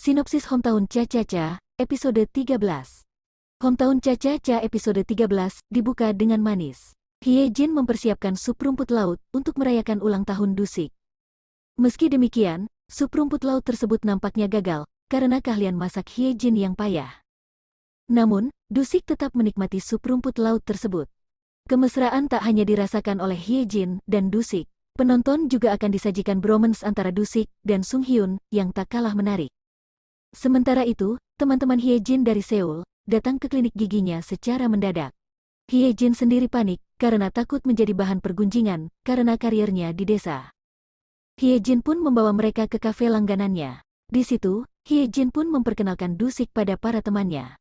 Sinopsis Hometown Cha-Cha-Cha, episode 13. Hometown Cha-Cha-Cha episode 13 dibuka dengan manis. Hyejin mempersiapkan sup rumput laut untuk merayakan ulang tahun Dusik. Meski demikian, sup rumput laut tersebut nampaknya gagal karena keahlian masak Hyejin yang payah. Namun, Dusik tetap menikmati sup rumput laut tersebut. Kemesraan tak hanya dirasakan oleh Hyejin dan Dusik, penonton juga akan disajikan bromance antara Dusik dan Sung Hyun yang tak kalah menarik. Sementara itu, teman-teman Hyejin dari Seoul datang ke klinik giginya secara mendadak. Hyejin sendiri panik karena takut menjadi bahan pergunjingan karena karirnya di desa. Hyejin pun membawa mereka ke kafe langganannya. Di situ, Hyejin pun memperkenalkan Dusik pada para temannya.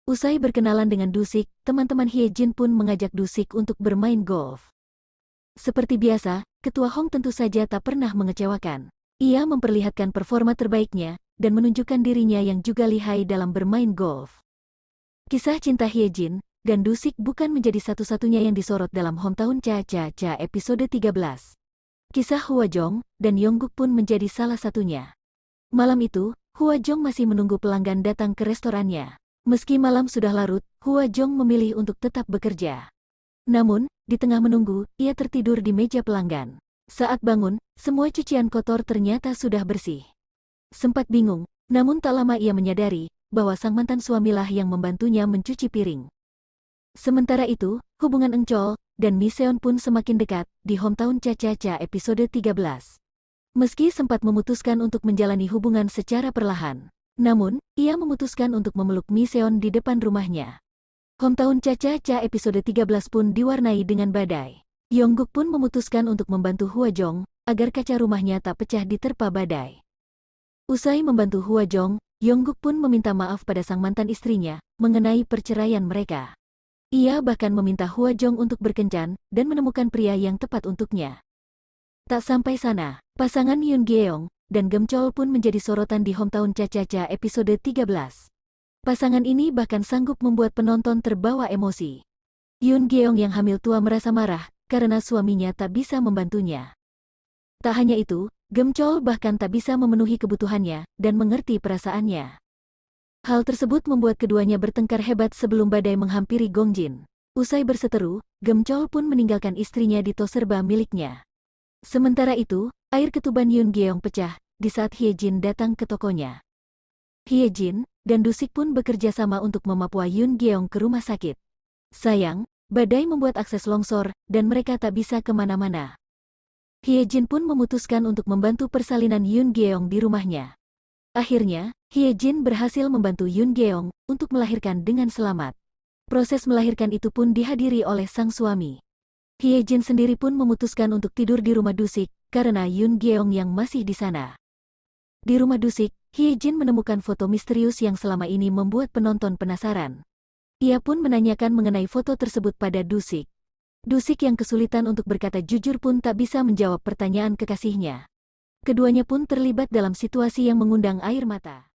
Usai berkenalan dengan Dusik, teman-teman Hyejin pun mengajak Dusik untuk bermain golf. Seperti biasa, Ketua Hong tentu saja tak pernah mengecewakan. Ia memperlihatkan performa terbaiknya dan menunjukkan dirinya yang juga lihai dalam bermain golf. Kisah cinta Hyejin dan Dusik bukan menjadi satu-satunya yang disorot dalam Hometown Cha-Cha-Cha episode 13. Kisah Hwajong dan Yongguk pun menjadi salah satunya. Malam itu, Hwajong masih menunggu pelanggan datang ke restorannya. Meski malam sudah larut, Hwajong memilih untuk tetap bekerja. Namun, di tengah menunggu, ia tertidur di meja pelanggan. Saat bangun, semua cucian kotor ternyata sudah bersih. Sempat bingung, namun tak lama ia menyadari bahwa sang mantan suamilah yang membantunya mencuci piring. Sementara itu, hubungan Engchol dan Miseon pun semakin dekat di Hometown Cha-Cha-Cha episode 13. Meski sempat memutuskan untuk menjalani hubungan secara perlahan, namun, ia memutuskan untuk memeluk Miseon di depan rumahnya. Hometown Cha-Cha-Cha episode 13 pun diwarnai dengan badai. Yongguk pun memutuskan untuk membantu Hwajong agar kaca rumahnya tak pecah diterpa badai. Usai membantu Hwajong, Yongguk pun meminta maaf pada sang mantan istrinya mengenai perceraian mereka. Ia bahkan meminta Hwajong untuk berkencan dan menemukan pria yang tepat untuknya. Tak sampai sana, pasangan Yoon Geong dan Gemchol pun menjadi sorotan di Hometown Cha-Cha-Cha episode 13. Pasangan ini bahkan sanggup membuat penonton terbawa emosi. Yoon Geong yang hamil tua merasa marah karena suaminya tak bisa membantunya. Tak hanya itu, Gemchol bahkan tak bisa memenuhi kebutuhannya dan mengerti perasaannya. Hal tersebut membuat keduanya bertengkar hebat sebelum badai menghampiri Gongjin. Usai berseteru, Gemchol pun meninggalkan istrinya di toserba miliknya. Sementara itu, air ketuban Yoon Geong pecah di saat Hyejin datang ke tokonya. Hyejin dan Dusik pun bekerja sama untuk memapua Yoon Geong ke rumah sakit. Sayang, badai membuat akses longsor dan mereka tak bisa kemana-mana. Hyejin pun memutuskan untuk membantu persalinan Yoon Geong di rumahnya. Akhirnya, Hyejin berhasil membantu Yoon Geong untuk melahirkan dengan selamat. Proses melahirkan itu pun dihadiri oleh sang suami. Hyejin sendiri pun memutuskan untuk tidur di rumah Dusik karena Yoon Geong yang masih di sana. Di rumah Dusik, Hyejin menemukan foto misterius yang selama ini membuat penonton penasaran. Ia pun menanyakan mengenai foto tersebut pada Dusik. Dusik yang kesulitan untuk berkata jujur pun tak bisa menjawab pertanyaan kekasihnya. Keduanya pun terlibat dalam situasi yang mengundang air mata.